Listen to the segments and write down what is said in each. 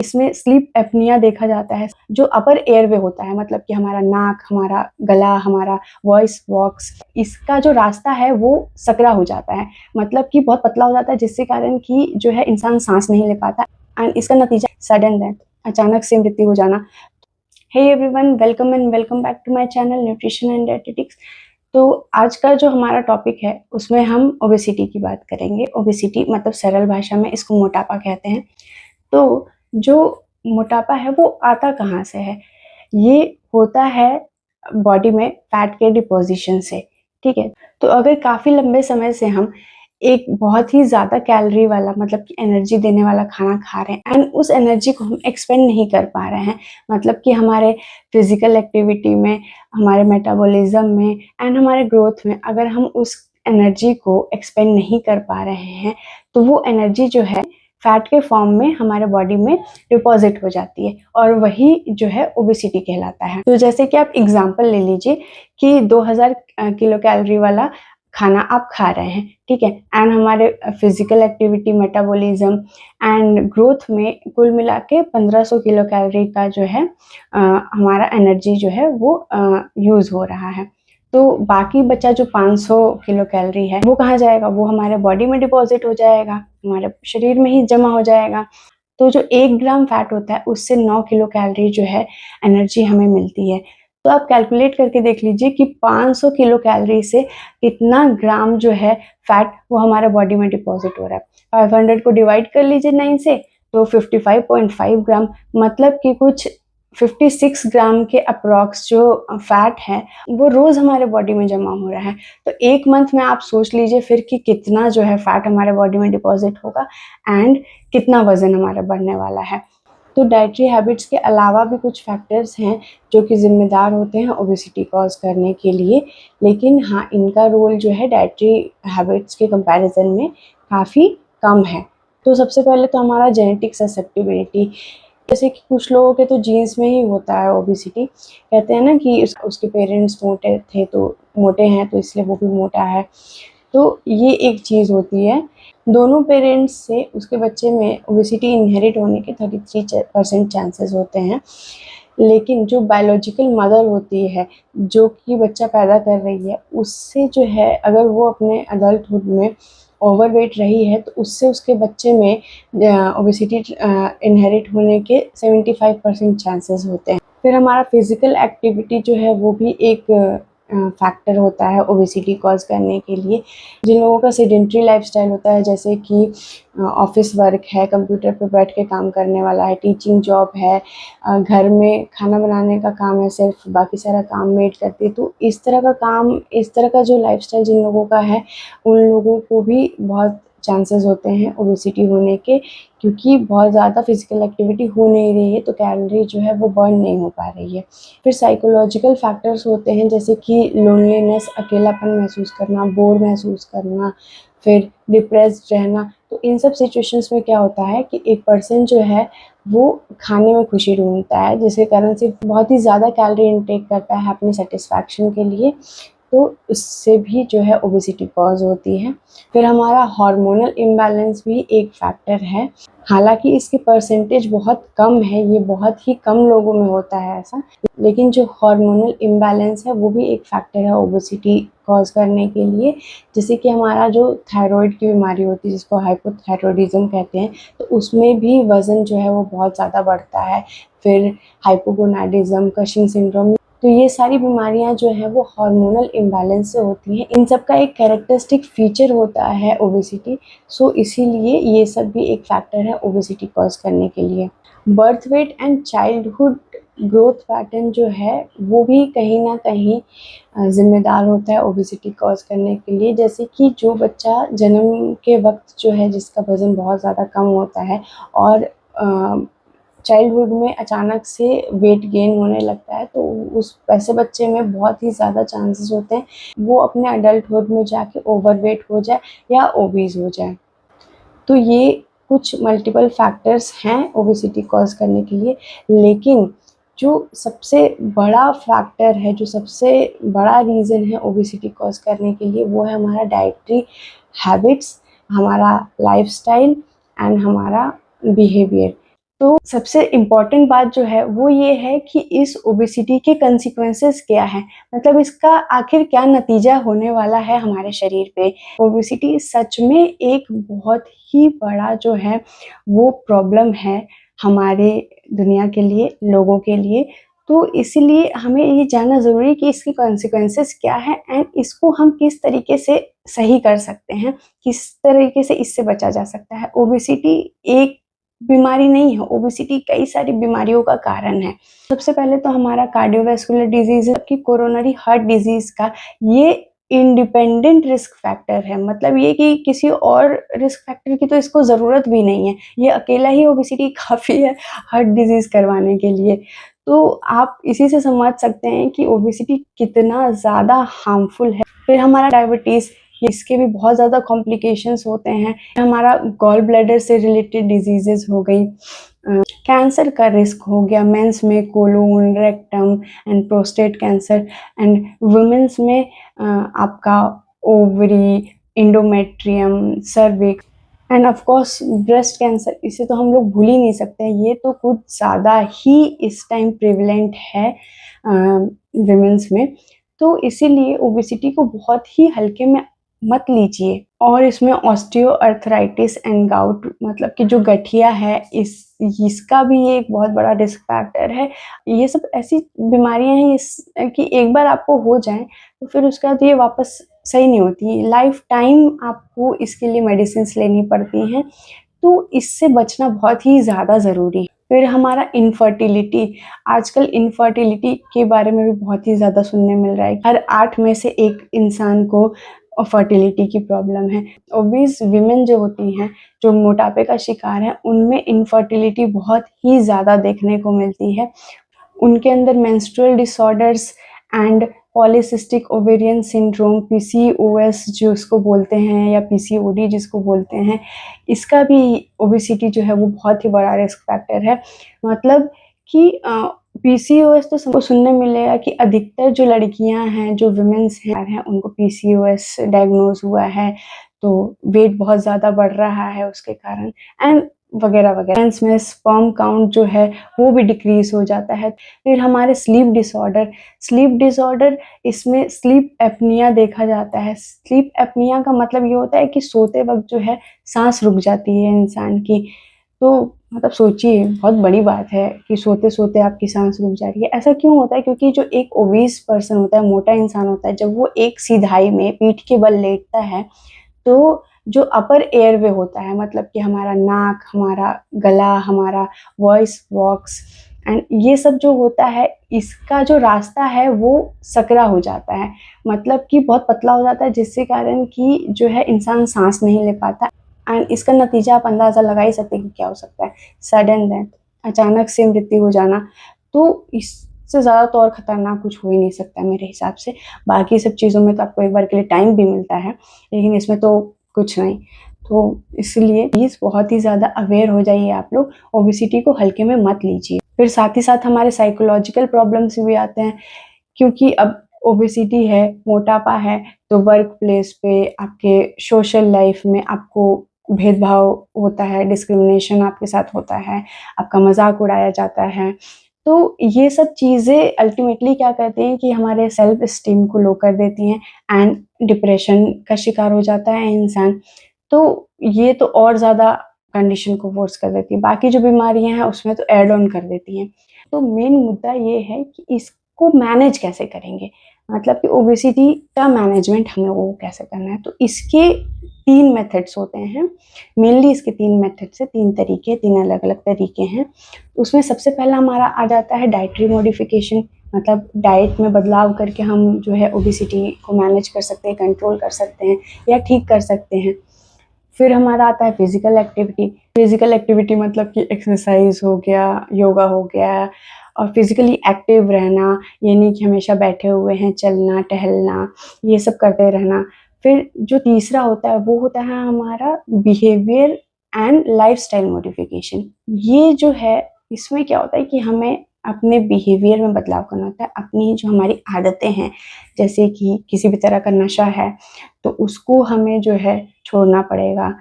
इसमें sleep apnoea देखा जाता है, जो अपर एयरवे होता है, मतलब कि हमारा नाक, हमारा गला, हमारा वॉइस बॉक्स, इसका जो रास्ता है वो सकरा हो जाता है, मतलब कि बहुत पतला हो जाता है, जिसके कारण कि जो है इंसान सांस नहीं ले पाता एंड इसका नतीजा सडन डेथ, अचानक से मृत्यु हो जाना। Hey everyone, welcome and welcome back to my channel nutrition and dietetics. तो आज का जो हमारा टॉपिक है उसमें हम ओबेसिटी की बात करेंगे। ओबेसिटी मतलब सरल भाषा में इसको मोटापा कहते हैं। तो जो मोटापा है वो आता कहाँ से है? ये होता है बॉडी में फैट के डिपोजिशन से, ठीक है। तो अगर काफ़ी लंबे समय से हम एक बहुत ही ज़्यादा कैलोरी वाला, मतलब कि एनर्जी देने वाला खाना खा रहे हैं एंड उस एनर्जी को हम एक्सपेंड नहीं कर पा रहे हैं, मतलब कि हमारे फिजिकल एक्टिविटी में, हमारे मेटाबॉलिज्म में एंड हमारे ग्रोथ में अगर हम उस एनर्जी को एक्सपेंड नहीं कर पा रहे हैं, तो वो एनर्जी जो है फैट के फॉर्म में हमारे बॉडी में डिपॉजिट हो जाती है और वही जो है ओबेसिटी कहलाता है। तो जैसे कि आप एग्जांपल ले लीजिए कि 2000 किलो कैलोरी वाला खाना आप खा रहे हैं, ठीक है, एंड हमारे physical activity, metabolism and growth में कुल मिला के 1500 किलो कैलोरी का जो है हमारा एनर्जी जो है वो यूज़ हो रहा है। तो बाकी बचा जो 500 किलो कैलोरी है वो कहाँ जाएगा? वो हमारे बॉडी में डिपॉजिट हो जाएगा, हमारे शरीर में ही जमा हो जाएगा। तो जो 1 ग्राम फैट होता है उससे 9 किलो कैलोरी जो है एनर्जी हमें मिलती है। तो आप कैलकुलेट करके देख लीजिए कि 500 किलो कैलोरी से कितना ग्राम जो है फैट वो हमारे बॉडी में डिपॉजिट हो रहा है। 500 को डिवाइड कर लीजिए 9 से, तो 55.5 ग्राम, मतलब कि कुछ 56 ग्राम के अप्रॉक्स जो फैट है वो रोज़ हमारे बॉडी में जमा हो रहा है। तो 1 मंथ में आप सोच लीजिए फिर कि कितना जो है फैट हमारे बॉडी में डिपॉजिट होगा एंड कितना वज़न हमारा बढ़ने वाला है। तो डाइटरी हैबिट्स के अलावा भी कुछ फैक्टर्स हैं जो कि ज़िम्मेदार होते हैं ओबेसिटी कॉज़ करने के लिए, लेकिन हाँ, इनका रोल जो है डाइटरी हैबिट्स के कंपैरिजन में काफ़ी कम है। तो सबसे पहले तो हमारा जेनेटिक ससेप्टिबिलिटी, जैसे कि कुछ लोगों के तो जीन्स में ही होता है ओबेसिटी। कहते हैं ना कि उसके पेरेंट्स मोटे थे तो मोटे हैं तो इसलिए वो भी मोटा है। तो ये एक चीज़ होती है। दोनों पेरेंट्स से उसके बच्चे में ओबेसिटी इनहेरिट होने के 33% चांसेस होते हैं। लेकिन जो बायोलॉजिकल मदर होती है, जो कि बच्चा पैदा कर रही है, उससे जो है अगर वो अपने अडल्टहुड में ओवरवेट रही है तो उससे उसके बच्चे में ओबेसिटी इनहेरिट होने के 75% चांसेस होते हैं। फिर हमारा फिज़िकल एक्टिविटी जो है वो भी एक फैक्टर होता है ओबेसिटी कॉज़ करने के लिए। जिन लोगों का सेडेंटरी लाइफ़स्टाइल होता है, जैसे कि ऑफ़िस वर्क है, कंप्यूटर पे बैठ के काम करने वाला है, टीचिंग जॉब है, घर में खाना बनाने का काम है सिर्फ, बाकी सारा काम मेड करती है। तो इस तरह का काम, इस तरह का जो लाइफ़स्टाइल जिन लोगों का है, उन लोगों को भी बहुत चांसेस होते हैं ओबेसिटी होने के, क्योंकि बहुत ज़्यादा फिज़िकल एक्टिविटी हो नहीं रही है तो कैलोरी जो है वो बर्न नहीं हो पा रही है। फिर साइकोलॉजिकल फैक्टर्स होते हैं, जैसे कि लोनलीनेस, अकेलापन महसूस करना, बोर महसूस करना, फिर डिप्रेस्ड रहना। तो इन सब सिचुएशंस में क्या होता है कि एक पर्सन जो है वो खाने में खुशी ढूँढता है, जिसके कारण से बहुत ही ज़्यादा कैलोरी इनटेक करता है अपनी सैटिस्फैक्शन के लिए, तो उससे भी जो है ओबेसिटी कॉज़ होती है। फिर हमारा हार्मोनल इम्बैलेंस भी एक फैक्टर है। हालाँकि इसकी परसेंटेज बहुत कम है, ये बहुत ही कम लोगों में होता है ऐसा, लेकिन जो हार्मोनल इम्बैलेंस है वो भी एक फैक्टर है ओबेसिटी कॉज़ करने के लिए। जैसे कि हमारा जो थायरॉइड की बीमारी होती है जिसको हाइपोथायरॉयडिज़म कहते हैं, तो उसमें भी वज़न जो है वो बहुत ज़्यादा बढ़ता है। फिर हाइपोगोनाडिज़म, कशिंग सिंड्रोम, तो ये सारी बीमारियां जो हैं वो हार्मोनल इम्बैलेंस से होती हैं। इन सब का एक कैरेक्टरिस्टिक फीचर होता है ओबेसिटी, सो इसीलिए ये सब भी एक फैक्टर है ओबेसिटी कॉज करने के लिए। Birth weight and childhood growth pattern जो है वो भी कहीं ना कहीं ज़िम्मेदार होता है ओबेसिटी कॉज करने के लिए। जैसे कि जो बच्चा जन्म के वक्त जो है जिसका वज़न बहुत ज़्यादा कम होता है और चाइल्डहुड में अचानक से वेट गेन होने लगता है, तो उस ऐसे बच्चे में बहुत ही ज़्यादा चांसेस होते हैं वो अपने अडल्टहुड में जाके ओवरवेट हो जाए या ओबीज़ हो जाए। तो ये कुछ मल्टीपल फैक्टर्स हैं ओबेसिटी कॉज़ करने के लिए, लेकिन जो सबसे बड़ा फैक्टर है, जो सबसे बड़ा रीज़न है ओबेसिटी कॉज़ करने के लिए, वो है हमारा डाइटरी हैबिट्स, हमारा लाइफ़स्टाइल एंड हमारा बिहेवियर। तो सबसे इम्पोर्टेंट बात जो है वो ये है कि इस ओबेसिटी के कंसिक्वेंसेस क्या हैं, मतलब इसका आखिर क्या नतीजा होने वाला है हमारे शरीर पे। ओबेसिटी सच में एक बहुत ही बड़ा जो है वो प्रॉब्लम है हमारे दुनिया के लिए, लोगों के लिए। तो इसीलिए हमें ये जानना ज़रूरी है कि इसकी कॉन्सिक्वेंसेस क्या हैं एंड इसको हम किस तरीके से सही कर सकते हैं, किस तरीके से इससे बचा जा सकता है। ओबेसिटी एक बीमारी नहीं है, ओबेसिटी कई सारी बीमारियों का कारण है। सबसे पहले तो हमारा कार्डियोवैस्कुलर डिजीज़ कि कोरोनरी हार्ट डिजीज़ का ये इंडिपेंडेंट रिस्क फैक्टर है, मतलब ये कि किसी और रिस्क फैक्टर की तो इसको ज़रूरत भी नहीं है, ये अकेला ही ओबेसिटी काफ़ी है हार्ट डिजीज़ करवाने के लिए। तो आप इसी से समझ सकते हैं कि ओबेसिटी कितना ज़्यादा हार्मफुल है। फिर हमारा डायबिटीज़, इसके भी बहुत ज़्यादा कॉम्प्लिकेशंस होते हैं। हमारा गॉल ब्लैडर से रिलेटेड डिजीज़ेज़ हो गई, कैंसर का रिस्क हो गया मेंस में, colon, rectum and prostate cancer, and women's में आपका ovary, endometrium, cervix and of course breast cancer. इसे तो हम लोग भूल ही नहीं सकते हैं, ये तो कुछ ज़्यादा ही इस टाइम प्रिवेलेंट है विमेंस में। तो इसीलिए ओबेसिटी को बहुत ही हल्के में मत लीजिए। और इसमें ऑस्टियोआर्थराइटिस एंड गाउट, मतलब कि जो गठिया है, इसका भी ये एक बहुत बड़ा रिस्क फैक्टर है। ये सब ऐसी बीमारियां हैं कि एक बार आपको हो जाए तो फिर उसके बाद ये वापस सही नहीं होती, लाइफ टाइम आपको इसके लिए मेडिसिन्स लेनी पड़ती हैं। तो इससे बचना बहुत ही ज़्यादा ज़रूरी है। फिर हमारा इनफर्टिलिटी, आजकल इनफर्टिलिटी के बारे में भी बहुत ही ज़्यादा सुनने मिल रहा है। हर 8 में से 1 इंसान को फर्टिलिटी की प्रॉब्लम है। ओबीस विमेन जो होती हैं, जो मोटापे का शिकार हैं, उनमें इनफर्टिलिटी बहुत ही ज़्यादा देखने को मिलती है। उनके अंदर menstrual disorders and polycystic ovarian syndrome, PCOS जो इसको बोलते हैं, या पीसीओडी जिसको बोलते हैं, इसका भी ओबेसिटी जो है वो बहुत ही बड़ा रिस्क फैक्टर है। मतलब कि पीसीओएस तो सबको सुनने मिलेगा कि अधिकतर जो लड़कियां हैं, जो विमेन्स हैं, उनको पीसीओएस डायग्नोज हुआ है, तो वेट बहुत ज़्यादा बढ़ रहा है उसके कारण, एंड वगैरह वगैरह। मेंस में स्पर्म काउंट जो है वो भी डिक्रीज हो जाता है। फिर हमारे स्लीप डिसऑर्डर, इसमें स्लीप एपनिया देखा जाता है। स्लीप एपनिया का मतलब ये होता है कि सोते वक्त जो है सांस रुक जाती है इंसान की। तो मतलब सोचिए, बहुत बड़ी बात है कि सोते सोते आपकी सांस रुक जा रही है। ऐसा क्यों होता है? क्योंकि जो एक ओबीस पर्सन होता है, मोटा इंसान होता है, जब वो एक सीधाई में पीठ के बल लेटता है, तो जो अपर एयरवे होता है, मतलब कि हमारा नाक, हमारा गला, हमारा वॉइस बॉक्स एंड ये सब जो होता है, इसका जो रास्ता है वो सकरा हो जाता है, मतलब कि बहुत पतला हो जाता है, जिसके कारण कि जो है इंसान सांस नहीं ले पाता। एंड इसका नतीजा आप अंदाज़ा लगा ही सकते हैं कि क्या हो सकता है, सडन डेथ, अचानक से मृत्यु हो जाना। तो इससे ज़्यादा तो और ख़तरनाक कुछ हो ही नहीं सकता मेरे हिसाब से। बाकी सब चीज़ों में तो आपको एक बार के लिए टाइम भी मिलता है, लेकिन इसमें तो कुछ नहीं। तो इसलिए प्लीज़ बहुत ही ज़्यादा अवेयर हो जाइए आप लोग, ओबेसिटी को हल्के में मत लीजिए। फिर साथ ही साथ हमारे साइकोलॉजिकल प्रॉब्लम्स भी आते हैं, क्योंकि अब ओबेसिटी है, मोटापा है, तो वर्क प्लेस पे, आपके सोशल लाइफ में आपको भेदभाव होता है, डिस्क्रिमिनेशन आपके साथ होता है, आपका मज़ाक उड़ाया जाता है। तो ये सब चीज़ें अल्टीमेटली क्या करती हैं कि हमारे सेल्फ एस्टीम को लो कर देती हैं एंड डिप्रेशन का शिकार हो जाता है इंसान। तो ये तो और ज़्यादा कंडीशन को वर्स कर देती है। बाकी जो बीमारियाँ हैं उसमें तो ऐड ऑन कर देती हैं। तो मेन मुद्दा ये है कि इसको मैनेज कैसे करेंगे? मतलब कि ओबेसिटी का मैनेजमेंट हमें वो कैसे करना है? तो इसके 3 मेथड्स होते हैं। मेनली इसके 3 मेथड्स हैं, 3 तरीके, 3 अलग-अलग तरीके हैं। उसमें सबसे पहला हमारा आ जाता है डाइटरी मॉडिफिकेशन, मतलब डाइट में बदलाव करके हम जो है ओबेसिटी को मैनेज कर सकते हैं, कंट्रोल कर सकते हैं या ठीक कर सकते हैं। फिर हमारा आता है फिजिकल एक्टिविटी। फिजिकल एक्टिविटी मतलब कि एक्सरसाइज हो गया, योगा हो गया, और फिजिकली एक्टिव रहना, ये नहीं कि हमेशा बैठे हुए हैं, चलना, टहलना, ये सब करते रहना। फिर जो तीसरा होता है वो होता है हमारा बिहेवियर एंड लाइफस्टाइल मॉडिफिकेशन। ये जो है, इसमें क्या होता है कि हमें अपने बिहेवियर में बदलाव करना होता है। अपनी जो हमारी आदतें हैं, जैसे कि किसी भी तरह का नशा है तो उसको हमें जो है छोड़ना पड़ेगा।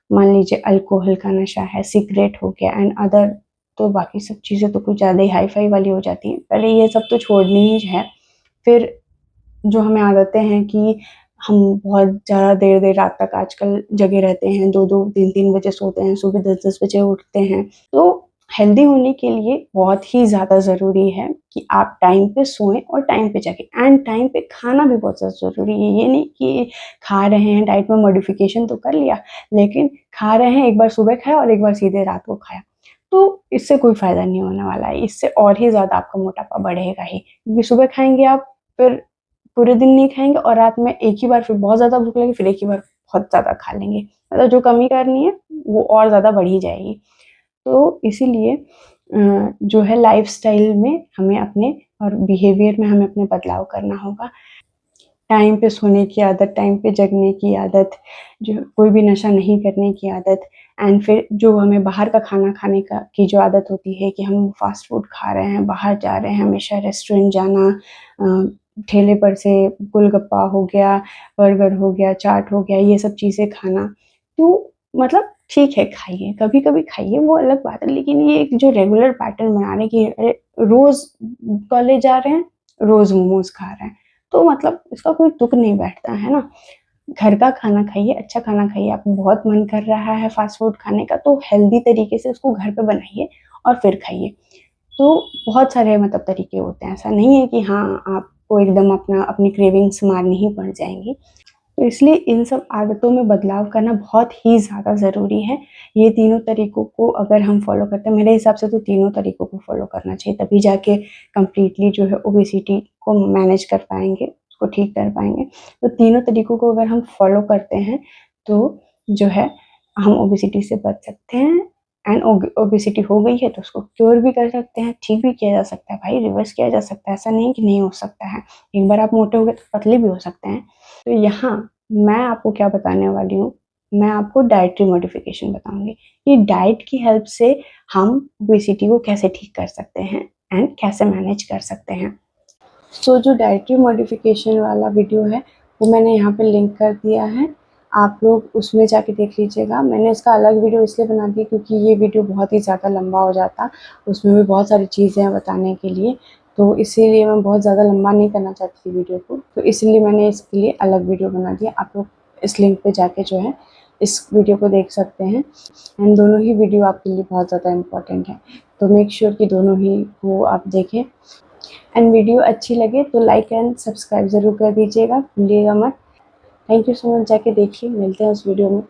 मान लीजिए अल्कोहल का नशा है, सिगरेट हो गया एंड अदर, तो बाकी सब चीज़ें तो कुछ ज़्यादा ही हाई-फाई वाली हो जाती हैं। पहले ये सब तो छोड़नी ही है। फिर जो हमें आदतें हैं कि हम बहुत ज़्यादा देर-देर रात तक आजकल जगे रहते हैं, 2-2, 3-3 बजे सोते हैं, सुबह 10-10 बजे उठते हैं। तो हेल्दी होने के लिए बहुत ही ज़्यादा ज़रूरी है कि आप टाइम पे सोएँ और टाइम पे जगें एंड टाइम पे खाना भी बहुत ज़्यादा ज़रूरी है। ये नहीं कि खा रहे हैं, डाइट में मॉडिफ़िकेशन तो कर लिया, लेकिन खा रहे हैं, एक बार सुबह खाया और एक बार सीधे रात को खाया। तो इससे कोई फ़ायदा नहीं होने वाला है, इससे और ही ज़्यादा आपका मोटापा बढ़ेगा ही। क्योंकि सुबह खाएँगे आप, फिर पूरे दिन नहीं खाएँगे और रात में एक ही बार फिर बहुत ज़्यादा भूख लगी, फिर एक ही बार बहुत ज़्यादा खा लेंगे। मतलब जो कमी करनी है, वो और ज़्यादा बढ़ ही जाएगी। तो इसीलिए जो है लाइफ़स्टाइल में हमें अपने और बिहेवियर में हमें अपने बदलाव करना होगा। टाइम पे सोने की आदत, टाइम पे जगने की आदत, जो कोई भी नशा नहीं करने की आदत एंड फिर जो हमें बाहर का खाना खाने का की जो आदत होती है कि हम फ़ास्ट फूड खा रहे हैं, बाहर जा रहे हैं, हमेशा रेस्टोरेंट जाना, ठेले पर से गोलगप्पा हो गया, बर्गर हो गया, चाट हो गया, ये सब चीज़ें खाना। तो मतलब ठीक है खाइए, कभी-कभी खाइए वो अलग बात है, लेकिन ये एक जो रेगुलर पैटर्न बना रहे हैं कि रोज़ कॉलेज जा रहे हैं, रोज़ मोमोज़ खा रहे हैं। तो मतलब इसका कोई तुक नहीं बैठता, है ना? घर का खाना खाइए, अच्छा खाना खाइए, आपको बहुत मन कर रहा है फ़ास्ट फूड खाने का, तो हेल्दी तरीके से उसको घर पे बनाइए और फिर खाइए। तो बहुत सारे मतलब तरीके होते हैं, ऐसा नहीं है कि हाँ, आपको एकदम अपनी क्रेविंग्स मारनी ही पड़ जाएँगी। तो इसलिए इन सब आदतों में बदलाव करना बहुत ही ज़्यादा ज़रूरी है। ये तीनों तरीकों को अगर हम फ़ॉलो करते हैं, मेरे हिसाब से तो तीनों तरीकों को फ़ॉलो करना चाहिए, तभी जाके कंप्लीटली जो है ओबेसिटी को मैनेज कर पाएँगे, उसको ठीक कर पाएँगे। तो तीनों तरीकों को अगर हम फ़ॉलो करते हैं, तो जो है हम ओबेसिटी से बच सकते हैं एंड ओबेसिटी हो गई है तो उसको क्योर भी कर सकते हैं, ठीक भी किया जा सकता है भाई, रिवर्स किया जा सकता है, ऐसा नहीं है कि नहीं हो सकता है। एक बार आप मोटे हो गए तो पतले भी हो सकते हैं। तो यहाँ मैं आपको क्या बताने वाली हूँ, मैं आपको डाइटरी मॉडिफ़िकेशन बताऊँगी कि डाइट की हेल्प से हम ओबेसिटी को कैसे ठीक कर सकते हैं एंड कैसे मैनेज कर सकते हैं। सो जो डाइटरी मॉडिफ़िकेशन वाला वीडियो है, वो मैंने यहाँ पे लिंक कर दिया है। आप लोग उसमें जाके देख लीजिएगा। मैंने इसका अलग वीडियो इसलिए बना दिया क्योंकि ये वीडियो बहुत ही ज़्यादा लंबा हो जाता। उसमें भी बहुत सारी चीज़ें हैं बताने के लिए, तो इसीलिए मैं बहुत ज़्यादा लंबा नहीं करना चाहती थी वीडियो को, तो इसीलिए मैंने इसके लिए अलग वीडियो बना दिया। आप लोग इस लिंक पे जाके जो है, इस वीडियो को देख सकते हैं एंड दोनों ही वीडियो आपके लिए बहुत ज़्यादा इम्पोर्टेंट है। तो मेक श्योर कि दोनों ही को आप देखें एंड वीडियो अच्छी लगे तो लाइक एंड सब्सक्राइब ज़रूर कर दीजिएगा, भूलिएगा मत। थैंक यू सो मच, जाके देखिए, मिलते हैं उस वीडियो में।